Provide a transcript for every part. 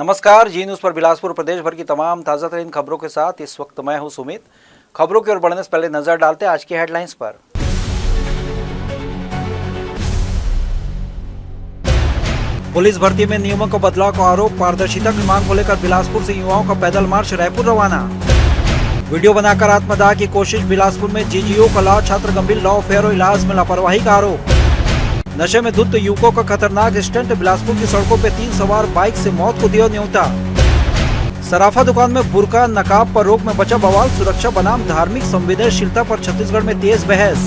नमस्कार, जी न्यूज़ पर बिलासपुर प्रदेश भर की तमाम ताज़ा तरीन खबरों के साथ इस वक्त मैं हूं सुमित। खबरों की ओर बढ़ने से पहले नजर डालते हैं आज की हेडलाइंस पर। पुलिस भर्ती में नियमों का बदलाव का आरोप, पारदर्शिता की मांग को लेकर बिलासपुर से युवाओं का पैदल मार्च रायपुर रवाना। वीडियो बनाकर आत्मदाह की कोशिश, बिलासपुर में जीजीओ का लॉ छात्र गंभीर लॉ फेयर और इलाज में लापरवाही का आरोप। नशे में धुत युवकों का खतरनाक स्टंट, बिलासपुर की सड़कों पे 3 सवार बाइक से मौत को दिया न्योता। सराफा दुकान में बुर्का नकाब पर रोक में बचा बवाल, सुरक्षा बनाम धार्मिक संवेदनशीलता पर छत्तीसगढ़ में तेज बहस।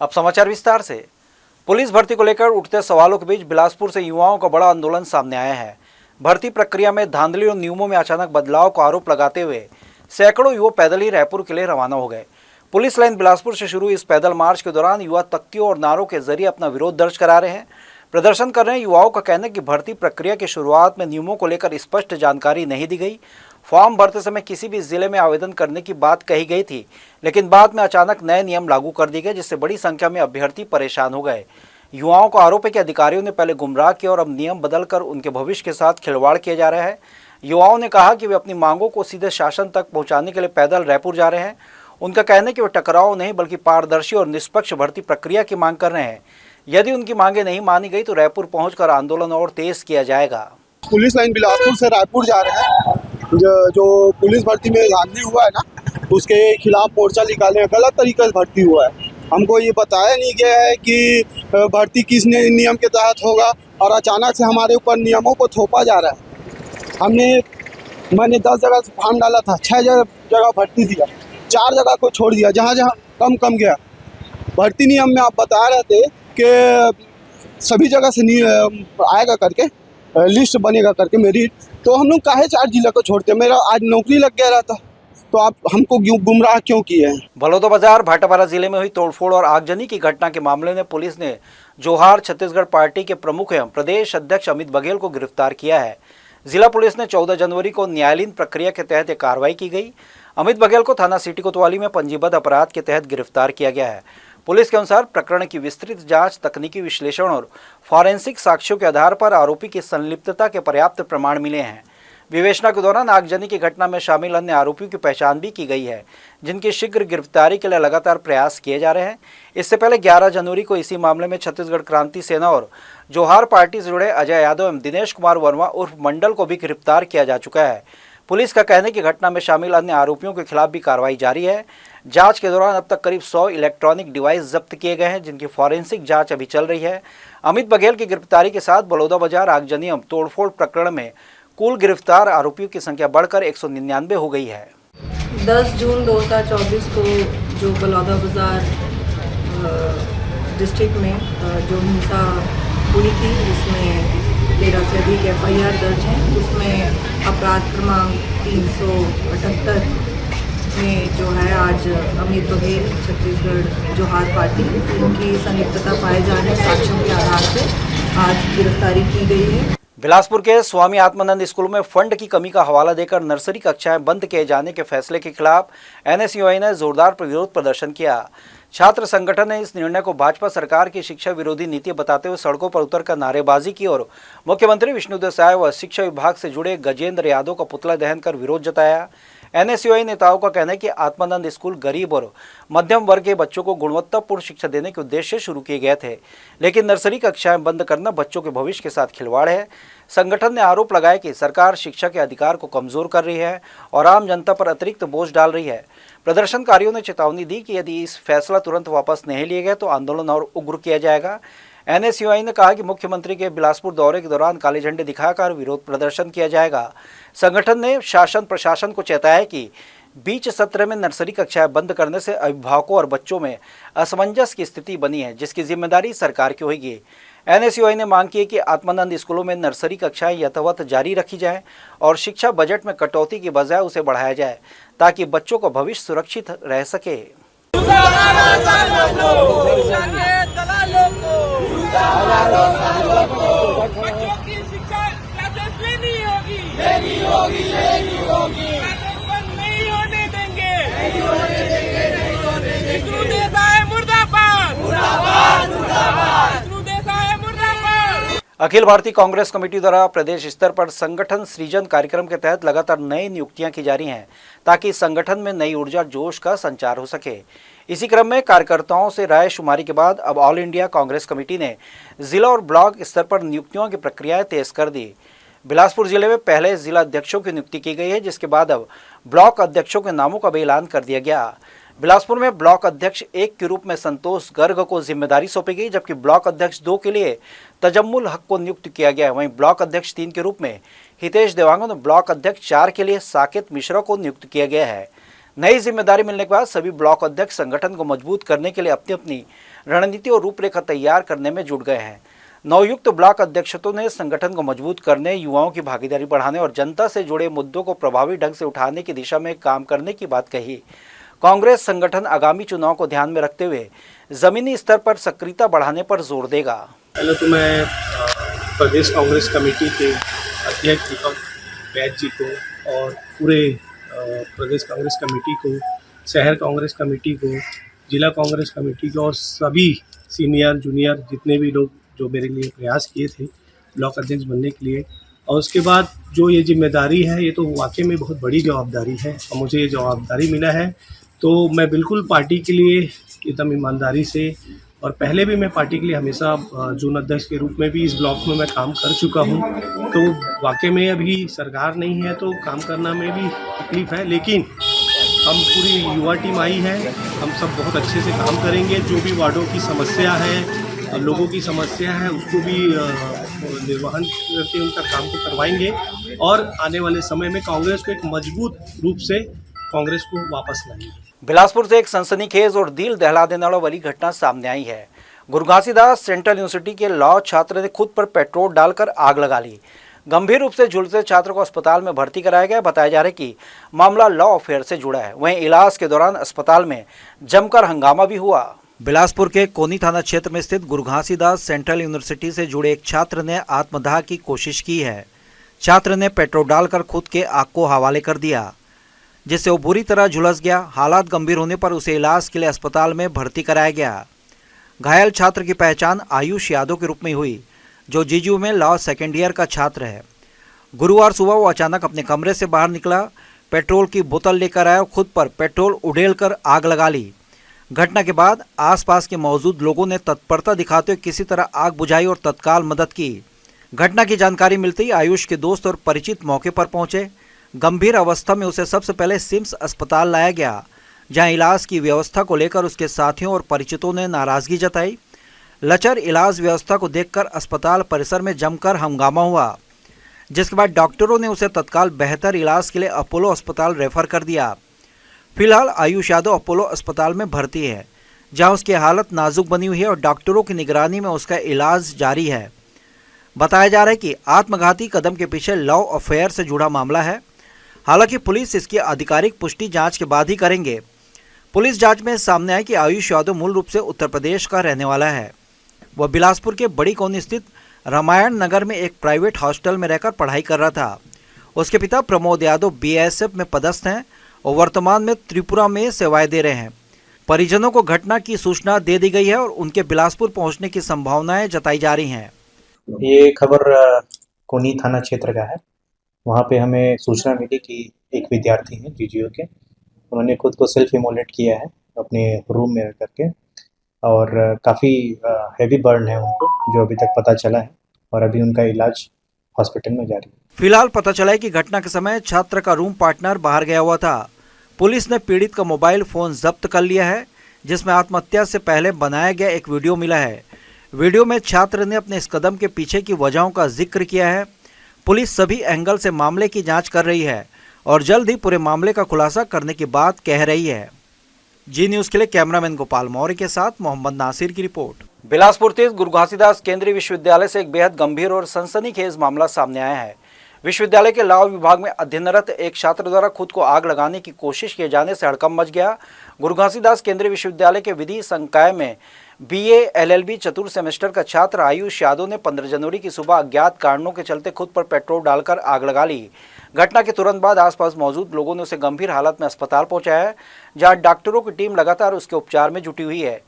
अब समाचार विस्तार से। पुलिस भर्ती को लेकर उठते सवालों के बीच बिलासपुर से युवाओं का बड़ा आंदोलन सामने आया है। भर्ती प्रक्रिया में धांधली और नियमों में अचानक बदलाव का आरोप लगाते हुए सैकड़ों युवा पैदल ही रायपुर के लिए रवाना हो गए। पुलिस लाइन बिलासपुर से शुरू इस पैदल मार्च के दौरान युवा तख्तियों और नारों के जरिए अपना विरोध दर्ज करा रहे हैं। प्रदर्शन कर रहे युवाओं का कहना है कि भर्ती प्रक्रिया की शुरुआत में नियमों को लेकर स्पष्ट जानकारी नहीं दी गई। फॉर्म भरते समय किसी भी जिले में आवेदन करने की बात कही गई थी, लेकिन बाद में अचानक नए नियम लागू कर दिए गए, जिससे बड़ी संख्या में अभ्यर्थी परेशान हो गए। युवाओं का आरोप है कि अधिकारियों ने पहले गुमराह किया और अब नियम बदलकर उनके भविष्य के साथ खिलवाड़ किया जा रहा है। युवाओं ने कहा कि वे अपनी मांगों को सीधे शासन तक पहुंचाने के लिए पैदल रायपुर जा रहे हैं। उनका कहना है कि वे टकराव नहीं बल्कि पारदर्शी और निष्पक्ष भर्ती प्रक्रिया की मांग कर रहे हैं। यदि उनकी मांगे नहीं मानी गई तो रायपुर पहुंचकर आंदोलन और तेज किया जाएगा। पुलिस लाइन बिलासपुर से रायपुर जा रहे हैं। जो पुलिस भर्ती में धांधली हुआ है ना, उसके खिलाफ मोर्चा निकाले हैं। गलत तरीके से भर्ती हुआ है। हमको ये बताया नहीं गया है कि भर्ती किस नियम के तहत होगा और अचानक से हमारे ऊपर नियमों को थोपा जा रहा है। मैंने 10 जगह से फॉर्म डाला था, 6 जगह भर्ती दिया, 4 जगह को छोड़ दिया जहाँ जहाँ कम गया। भर्ती नियम में आप बता रहे थे कि सभी जगह से आएगा करके, लिस्ट बनेगा करके मेरिट, तो हम लोग काहे 4 जिला को छोड़ते? मेरा आज नौकरी लग गया रहता, तो आप हमको गुमराह क्यों किए हैं? बलौदाबाजार भाटापारा जिले में हुई तोड़फोड़ और आगजनी की घटना के मामले में पुलिस ने जोहार छत्तीसगढ़ पार्टी के प्रमुख एवं प्रदेश अध्यक्ष अमित बघेल को गिरफ्तार किया है। जिला पुलिस ने 14 जनवरी को न्यायालयीन प्रक्रिया के तहत एक कार्रवाई की गई। अमित बघेल को थाना सिटी कोतवाली में पंजीबद्ध अपराध के तहत गिरफ्तार किया गया है। पुलिस के अनुसार प्रकरण की विस्तृत जांच, तकनीकी विश्लेषण और फॉरेंसिक साक्ष्यों के आधार पर आरोपी की संलिप्तता के पर्याप्त प्रमाण मिले हैं। विवेचना के दौरान आगजनी की घटना में शामिल अन्य आरोपियों की पहचान भी की गई है, जिनकी शीघ्र गिरफ्तारी के लिए लगातार प्रयास किए जा रहे हैं। इससे पहले 11 जनवरी को इसी मामले में छत्तीसगढ़ क्रांति सेना और जोहार पार्टी से जुड़े अजय यादव एवं दिनेश कुमार वर्मा उर्फ मंडल को भी गिरफ्तार किया जा चुका है। पुलिस का कहना है कि घटना में शामिल अन्य आरोपियों के खिलाफ भी कार्रवाई जारी है। जांच के दौरान अब तक करीब 100 इलेक्ट्रॉनिक डिवाइस जब्त किए गए हैं, जिनकी फॉरेंसिक जांच अभी चल रही है। अमित बघेल की गिरफ्तारी के साथ बलौदाबाजार आगजनी एवं तोड़फोड़ प्रकरण में कुल गिरफ्तार आरोपियों की संख्या बढ़कर 199 हो गई है। 10 जून 2024 को जो बलौदाबाजार डिस्ट्रिक्ट में जो हिंसा हुई थी, जिसमें 13 से अधिक FIR दर्ज हैं, उसमें अपराध क्रमांक 378 में जो है आज अमित बघेल छत्तीसगढ़ जोहार पार्टी उनकी संलिप्तता पाए जाने साक्ष्यों के आधार से आज गिरफ्तारी की गई है। बिलासपुर के स्वामी आत्मानंद स्कूल में फंड की कमी का हवाला देकर नर्सरी कक्षाएं बंद किए जाने के फैसले के खिलाफ NSUI ने जोरदार विरोध प्रदर्शन किया। छात्र संगठन ने इस निर्णय को भाजपा सरकार की शिक्षा विरोधी नीति बताते हुए सड़कों पर उतरकर नारेबाजी की और मुख्यमंत्री विष्णुदेव साय व शिक्षा विभाग से जुड़े गजेंद्र यादव का पुतला दहन कर विरोध जताया। NSUI नेताओं का कहना है कि आत्मानंद स्कूल गरीब और मध्यम वर्ग के बच्चों को गुणवत्तापूर्ण शिक्षा देने के उद्देश्य से शुरू किए गए थे, लेकिन नर्सरी कक्षाएं बंद करना बच्चों के भविष्य के साथ खिलवाड़ है। संगठन ने आरोप लगाया कि सरकार शिक्षा के अधिकार को कमजोर कर रही है और आम जनता पर अतिरिक्त बोझ डाल रही है। प्रदर्शनकारियों ने चेतावनी दी कि यदि इस फैसला तुरंत वापस नहीं लिया गया तो आंदोलन और उग्र किया जाएगा। NSUI ने कहा कि मुख्यमंत्री के बिलासपुर दौरे के दौरान काले झंडे दिखाकर विरोध प्रदर्शन किया जाएगा। संगठन ने शासन प्रशासन को चेताया कि बीच सत्र में नर्सरी कक्षाएं बंद करने से अभिभावकों और बच्चों में असमंजस की स्थिति बनी है, जिसकी जिम्मेदारी सरकार की होगी। NSUI ने मांग की है कि आत्मानंद स्कूलों में नर्सरी कक्षाएं यथावत जारी रखी जाएं और शिक्षा बजट में कटौती की बजाय उसे बढ़ाया जाए, ताकि बच्चों का भविष्य सुरक्षित रह सके। बच्चों की शिक्षा लेनी होगी नहीं होने देंगे। विष्णुदेव साय मुर्दाबाद। विष्णुदेव साय मुर्दाबाद। अखिल भारतीय कांग्रेस कमेटी द्वारा प्रदेश स्तर पर संगठन सृजन कार्यक्रम के तहत लगातार नई नियुक्तियां की जा रही हैं ताकि संगठन में नई ऊर्जा जोश का संचार हो सके। इसी क्रम में कार्यकर्ताओं से राय शुमारी के बाद अब ऑल इंडिया कांग्रेस कमेटी ने जिला और ब्लॉक स्तर पर नियुक्तियों की प्रक्रियाएं तेज कर दी। बिलासपुर जिले में पहले जिला अध्यक्षों की नियुक्ति की गई है, जिसके बाद अब ब्लॉक अध्यक्षों के नामों का भी ऐलान कर दिया गया। बिलासपुर में ब्लॉक अध्यक्ष 1 के रूप में संतोष गर्ग को जिम्मेदारी सौंपी गई, जबकि ब्लॉक अध्यक्ष 2 के लिए तजम्मुल हक को नियुक्त किया गया है। वहीं ब्लॉक अध्यक्ष 3 के रूप में हितेश देवांगन और ब्लॉक अध्यक्ष 4 के लिए साकेत मिश्रा को नियुक्त किया गया है। नई जिम्मेदारी मिलने के बाद सभी ब्लॉक अध्यक्ष संगठन को मजबूत करने के लिए अपनी अपनी रणनीति और रूपरेखा तैयार करने में जुट गए हैं। नवयुक्त ब्लॉक अध्यक्षों ने संगठन को मजबूत करने, युवाओं की भागीदारी बढ़ाने और जनता से जुड़े मुद्दों को प्रभावी ढंग से उठाने की दिशा में काम करने की बात कही। कांग्रेस संगठन आगामी चुनाव को ध्यान में रखते हुए जमीनी स्तर पर सक्रियता बढ़ाने पर जोर देगा। पहले तो मैं प्रदेश कांग्रेस कमेटी के अध्यक्ष दीपक बैद जी को और पूरे प्रदेश कांग्रेस कमेटी को, शहर कांग्रेस कमेटी को, जिला कांग्रेस कमेटी को और सभी सीनियर जूनियर जितने भी लोग जो मेरे लिए प्रयास किए थे ब्लॉक अध्यक्ष बनने के लिए, और उसके बाद जो ये जिम्मेदारी है, ये तो वाकई में बहुत बड़ी जवाबदारी है और मुझे ये जवाबदारी मिला है तो मैं बिल्कुल पार्टी के लिए एकदम ईमानदारी से, और पहले भी मैं पार्टी के लिए हमेशा जून अध्यक्ष के रूप में भी इस ब्लॉक में मैं काम कर चुका हूँ। तो वाकई में अभी सरकार नहीं है तो काम करना में भी तकलीफ़ है, लेकिन हम पूरी युवा टीम आई है, हम सब बहुत अच्छे से काम करेंगे। जो भी वार्डों की समस्या है, लोगों की समस्या है, उसको भी निर्वहन करके उनका काम को करवाएंगे और आने वाले समय में कांग्रेस को एक मजबूत रूप से कांग्रेस को वापस लाएंगे। बिलासपुर से एक सनसनीखेज और दिल दहला देने वाली घटना सामने आई है। गुरु घासीदास सेंट्रल यूनिवर्सिटी के लॉ छात्र ने खुद पर पेट्रोल डालकर आग लगा ली। गंभीर रूप से झुलसे छात्र को अस्पताल में भर्ती कराया गया। बताया जा रहा है कि मामला लॉ अफेयर से जुड़ा है। वहीं इलाज के दौरान अस्पताल में जमकर हंगामा भी हुआ। बिलासपुर के कोनी थाना क्षेत्र में स्थित गुरु घासीदास सेंट्रल यूनिवर्सिटी से जुड़े एक छात्र ने आत्मदाह की कोशिश की है। छात्र ने पेट्रोल डालकर खुद के आग को हवाले कर दिया, जिससे वो बुरी तरह झुलस गया। हालात गंभीर होने पर उसे इलाज के लिए अस्पताल में भर्ती कराया गया। घायल छात्र की पहचान आयुष यादव के रूप में हुई, जो जीजू में लॉ सेकेंड ईयर का छात्र है। गुरुवार सुबह वो अचानक अपने कमरे से बाहर निकला, पेट्रोल की बोतल लेकर आया और खुद पर पेट्रोल उड़ेलकर आग लगा ली। घटना के बाद आसपास के मौजूद लोगों ने तत्परता दिखाते हुए किसी तरह आग बुझाई और तत्काल मदद की। घटना की जानकारी मिलते ही आयुष के दोस्त और परिचित मौके पर पहुंचे। गंभीर अवस्था में उसे सबसे पहले सिम्स अस्पताल लाया गया, जहां इलाज की व्यवस्था को लेकर उसके साथियों और परिचितों ने नाराजगी जताई। लचर इलाज व्यवस्था को देखकर अस्पताल परिसर में जमकर हंगामा हुआ, जिसके बाद डॉक्टरों ने उसे तत्काल बेहतर इलाज के लिए अपोलो अस्पताल रेफर कर दिया। फिलहाल आयुष यादव अपोलो अस्पताल में भर्ती है, जहां उसकी हालत नाजुक बनी हुई है और डॉक्टरों की निगरानी में उसका इलाज जारी है। बताया जा रहा है कि आत्मघाती कदम के पीछे लॉ अफेयर से जुड़ा मामला है। हालांकि पुलिस इसकी आधिकारिक पुष्टि जांच के बाद ही करेंगे। पुलिस जांच में सामने आया कि आयुष यादव मूल रूप से उत्तर प्रदेश का रहने वाला है। वह बिलासपुर के बड़ी कॉलोनी स्थित रामायण नगर में एक प्राइवेट हॉस्टल में रहकर पढ़ाई कर रहा था। उसके पिता प्रमोद यादव बीएसएफ में पदस्थ हैं और वर्तमान में त्रिपुरा में सेवाएं दे रहे हैं। परिजनों को घटना की सूचना दे दी गई है और उनके बिलासपुर पहुंचने की संभावनाएं जताई जा रही हैं। ये खबर कोनी थाना क्षेत्र का है। वहाँ पे हमें सूचना मिली कि एक विद्यार्थी है जीजीओ के, उन्होंने खुद को सेल्फ इमोलेट किया है अपने रूम में रह करके, और काफ़ी हैवी बर्न है उनको, जो अभी तक पता चला है, और अभी उनका इलाज हॉस्पिटल में जारी है। फिलहाल पता चला है कि घटना के समय छात्र का रूम पार्टनर बाहर गया हुआ था। पुलिस ने पीड़ित का मोबाइल फोन जब्त कर लिया है, जिसमें आत्महत्या से पहले बनाया गया एक वीडियो मिला है। वीडियो में छात्र ने अपने इस कदम के पीछे की वजहों का जिक्र किया है। पुलिस सभी एंगल से मामले की जांच कर रही है और जल्द ही पूरे मामले का खुलासा करने की बात कह रही है। जी न्यूज़ के लिए कैमरामैन गोपाल मौर्य के साथ मोहम्मद नासिर की रिपोर्ट। बिलासपुर स्थित गुरु घासीदास केंद्रीय विश्वविद्यालय से एक बेहद गंभीर और सनसनीखेज मामला सामने आया है। विश्वविद्यालय के लॉ विभाग में अध्ययनरत एक छात्र द्वारा खुद को आग लगाने की कोशिश किए जाने से हड़कंप मच गया। गुरु घासीदास केंद्रीय विश्वविद्यालय के विधि संकाय में BA LLB चतुर्थ सेमेस्टर का छात्र आयुष यादव ने 15 जनवरी की सुबह अज्ञात कारणों के चलते खुद पर पेट्रोल डालकर आग लगा ली। घटना के तुरंत बाद आसपास मौजूद लोगों ने उसे गंभीर हालत में अस्पताल पहुंचाया है, जहां डॉक्टरों की टीम लगातार उसके उपचार में जुटी हुई है।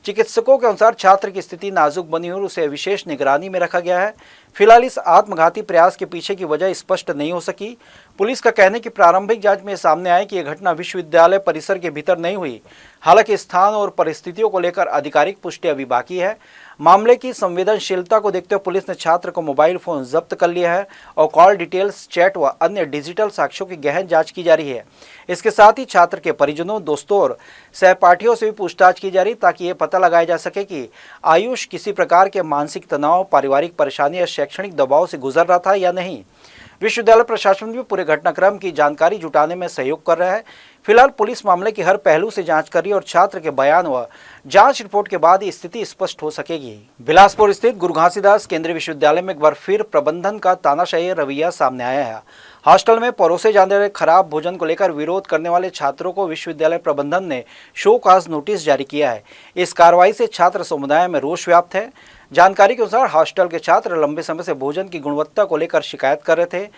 चिकित्सकों के अनुसार छात्र की स्थिति नाजुक बनी और उसे विशेष निगरानी में रखा गया है। फिलहाल इस आत्मघाती प्रयास के पीछे की वजह स्पष्ट नहीं हो सकी। पुलिस का कहना है कि प्रारंभिक जांच में सामने आया कि यह घटना विश्वविद्यालय परिसर के भीतर नहीं हुई। हालांकि स्थान और परिस्थितियों को लेकर आधिकारिक पुष्टि अभी बाकी है। मामले की संवेदनशीलता को देखते हुए पुलिस ने छात्र को मोबाइल फोन जब्त कर लिया है और कॉल डिटेल्स, चैट व अन्य डिजिटल साक्ष्यों की गहन जांच की जा रही है। इसके साथ ही छात्र के परिजनों, दोस्तों और सहपाठियों से भी पूछताछ की जा रही ताकि ये पता लगाया जा सके कि आयुष किसी प्रकार के मानसिक तनाव, पारिवारिक परेशानी या शैक्षणिक दबाव से गुजर रहा था या नहीं। विश्वविद्यालय प्रशासन भी पूरे घटनाक्रम की जानकारी जुटाने में सहयोग कर रहा है। फिलहाल पुलिस मामले की हर पहलू से जांच कर रही है और छात्र के बयान व जांच रिपोर्ट के बाद ही स्थिति स्पष्ट हो सकेगी। बिलासपुर स्थित गुरु घासीदास केंद्रीय विश्वविद्यालय में एक बार फिर प्रबंधन का तानाशाही रवैया सामने आया है। हॉस्टल में परोसे जाने वाले खराब भोजन को लेकर विरोध करने वाले छात्रों को विश्वविद्यालय प्रबंधन ने शो कॉज नोटिस जारी किया है। इस कार्रवाई से छात्र समुदाय में रोष व्याप्त है। जानकारी के अनुसार हॉस्टल के छात्र लंबे समय से भोजन की गुणवत्ता को लेकर शिकायत कर रहे थे।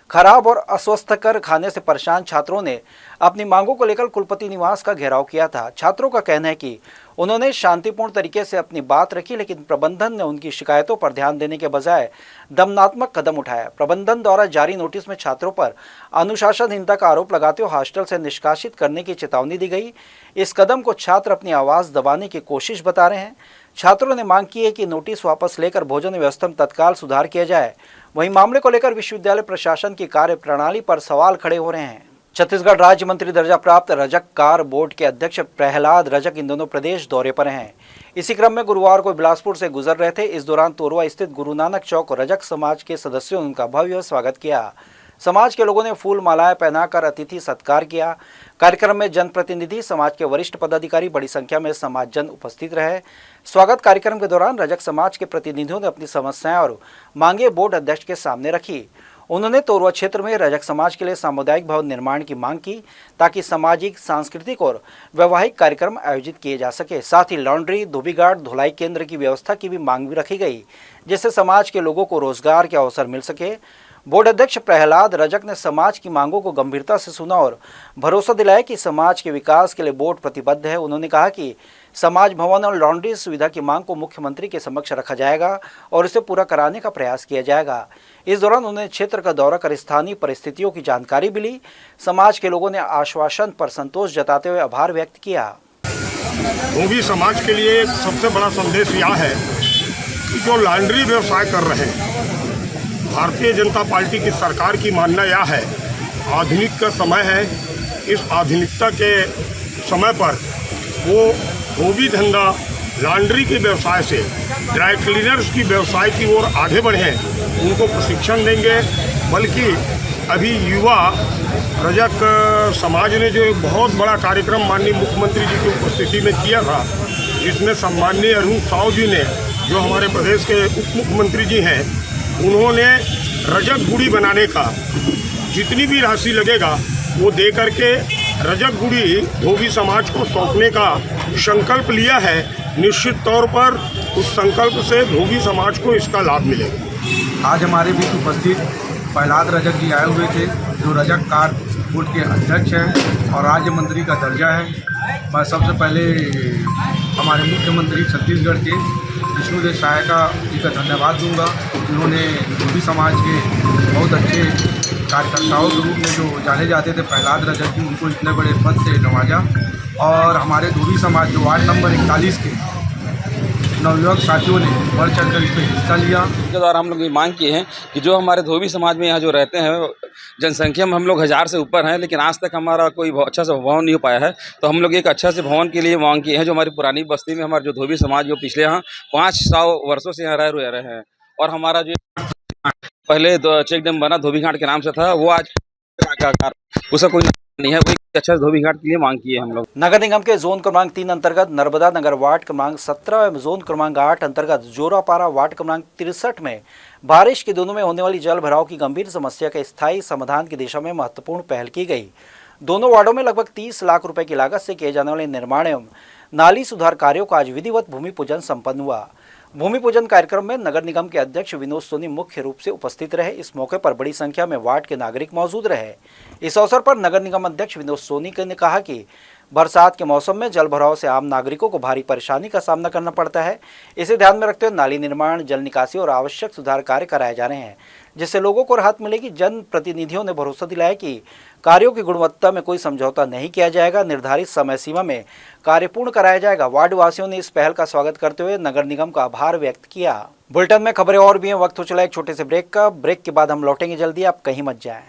खराब और अस्वस्थकर खाने से परेशान छात्रों ने अपनी मांगों को लेकर कुलपति निवास का घेराव किया था। छात्रों का कहना है कि उन्होंने शांतिपूर्ण तरीके से अपनी बात रखी, लेकिन प्रबंधन ने उनकी शिकायतों पर ध्यान देने के बजाय दमनात्मक कदम उठाया। प्रबंधन द्वारा जारी नोटिस में छात्रों पर अनुशासनहीनता का आरोप लगाते हुए हॉस्टल से निष्कासित करने की चेतावनी दी गई। इस कदम को छात्र अपनी आवाज़ दबाने की कोशिश बता रहे हैं। छात्रों ने मांग की है कि नोटिस वापस लेकर भोजन व्यवस्था में तत्काल सुधार किया जाए। वहीं मामले को लेकर विश्वविद्यालय प्रशासन की कार्य प्रणाली पर सवाल खड़े हो रहे हैं। छत्तीसगढ़ राज्य मंत्री दर्जा प्राप्त रजक कार बोर्ड के अध्यक्ष प्रहलाद रजक इन दोनों प्रदेश दौरे पर हैं। इसी क्रम में गुरुवार को बिलासपुर से गुजर रहे थे। इस दौरान तोरवा स्थित गुरु नानक चौक रजक समाज के सदस्यों ने उनका भव्य स्वागत किया। समाज के लोगों ने फूल मालाएं पहनाकर अतिथि सत्कार किया। कार्यक्रम में जनप्रतिनिधि, समाज के वरिष्ठ पदाधिकारी, बड़ी संख्या में समाजजन उपस्थित रहे। स्वागत कार्यक्रम के दौरान रजक समाज के प्रतिनिधियों ने अपनी समस्याएं और मांगे बोर्ड अध्यक्ष के सामने रखी। उन्होंने तोरवा क्षेत्र में रजक समाज के लिए सामुदायिक भवन निर्माण की मांग की ताकि सामाजिक, सांस्कृतिक और वैवाहिक कार्यक्रम आयोजित किए जा सके। साथ ही लॉन्ड्री, धोबी घाट, धुलाई केंद्र की व्यवस्था की भी मांग भी रखी गई, जिससे समाज के लोगों को रोजगार के अवसर मिल सके। बोर्ड अध्यक्ष प्रहलाद रजक ने समाज की मांगों को गंभीरता से सुना और भरोसा दिलाया कि समाज के विकास के लिए बोर्ड प्रतिबद्ध है। उन्होंने कहा कि समाज भवन और लॉन्ड्री सुविधा की मांग को मुख्यमंत्री के समक्ष रखा जाएगा और इसे पूरा कराने का प्रयास किया जाएगा। इस दौरान उन्होंने क्षेत्र का दौरा कर स्थानीय परिस्थितियों की जानकारी भी ली। समाज के लोगों ने आश्वासन पर संतोष जताते हुए आभार व्यक्त किया। धोबी समाज के लिए सबसे बड़ा संदेश यह है कि जो लॉन्ड्री व्यवसाय कर रहे हैं, भारतीय जनता पार्टी की सरकार की मानना यह है, आधुनिक का समय है, इस आधुनिकता के समय पर वो धोबी धंधा, लॉन्ड्री के व्यवसाय से ड्राई क्लीनर्स की व्यवसाय की ओर आगे बढ़ें, उनको प्रशिक्षण देंगे। बल्कि अभी युवा रजक समाज ने जो एक बहुत बड़ा कार्यक्रम माननीय मुख्यमंत्री जी की उपस्थिति में किया था, जिसमें सम्माननीय अरुण साव जी ने, जो हमारे प्रदेश के उप मुख्यमंत्री जी हैं, उन्होंने रजक गुड़ी बनाने का जितनी भी राशि लगेगा वो दे करके रजक गुड़ी धोबी समाज को सौंपने का संकल्प लिया है। निश्चित तौर पर उस संकल्प से धोबी समाज को इसका लाभ मिलेगा। आज हमारे बीच उपस्थित प्रहलाद रजक जी आए हुए थे, जो रजक कार बोर्ड के अध्यक्ष हैं और राज्य मंत्री का दर्जा है। मैं सबसे पहले हमारे मुख्यमंत्री छत्तीसगढ़ के विष्णुदेव सहायका जी का धन्यवाद दूंगा। उन्होंने धोबी समाज के बहुत अच्छे कार्यकर्ताओं के रूप में जो जाने जाते थे प्रहलाद रजक जी, उनको इतने बड़े पद से नवाजा। और हमारे धोबी समाज जो वार्ड नंबर 41 के नवयुवक साथियों ने बढ़ चढ़कर इसमें हिस्सा लिया। के द्वारा हम लोग ये मांग किए हैं कि जो हमारे धोबी समाज में यहाँ जो रहते हैं, जनसंख्या में हम लोग 1000 से ऊपर हैं, लेकिन आज तक हमारा कोई अच्छा सा भवन नहीं हो पाया है। तो हम लोग एक अच्छा से भवन के लिए मांग किए हैं। जो हमारी पुरानी बस्ती में हमारे जो धोबी समाज जो पिछले यहाँ 500 वर्षों से यहाँ रह रहे हैं, और हमारा जो पहले चेक डैम बना धोबी घाट के नाम से था, वो आज उसका कोई नहीं है। कोई अच्छा धोबी घाट के लिए मांग की है हम लोग। नगर निगम के जोन क्रमांक 3 अंतर्गत नर्मदा नगर वार्ड क्रमांक 17 एवं जोन क्रमांक 8 अंतर्गत जोरापारा वार्ड क्रमांक 63 में बारिश के दिनों में होने वाली जल भराव की गंभीर समस्या के स्थायी समाधान की दिशा में महत्वपूर्ण पहल की गई। दोनों वार्डों में लगभग 30 लाख रुपए की लागत से किए जाने वाले निर्माण एवं नाली सुधार कार्यों का आज विधिवत भूमि पूजन संपन्न हुआ। भूमि पूजन कार्यक्रम में नगर निगम के अध्यक्ष विनोद सोनी मुख्य रूप से उपस्थित रहे। इस मौके पर बड़ी संख्या में वार्ड के नागरिक मौजूद रहे। इस अवसर पर नगर निगम अध्यक्ष विनोद सोनी ने कहा कि बरसात के मौसम में जल भराव से आम नागरिकों को भारी परेशानी का सामना करना पड़ता है। इसे ध्यान में रखते हुए नाली निर्माण, जल निकासी और आवश्यक सुधार कार्य कराए जा रहे हैं, जिससे लोगों को राहत मिलेगी। जन प्रतिनिधियों ने भरोसा दिलाया कि कार्यों की गुणवत्ता में कोई समझौता नहीं किया जाएगा, निर्धारित समय सीमा में कार्य पूर्ण कराया जाएगा। वार्ड वासियों ने इस पहल का स्वागत करते हुए नगर निगम का आभार व्यक्त किया। बुलेटिन में खबरें और भी हैं, वक्त हो चला एक छोटे से ब्रेक का। ब्रेक के बाद हम लौटेंगे जल्दी, आप कहीं मत जाएं।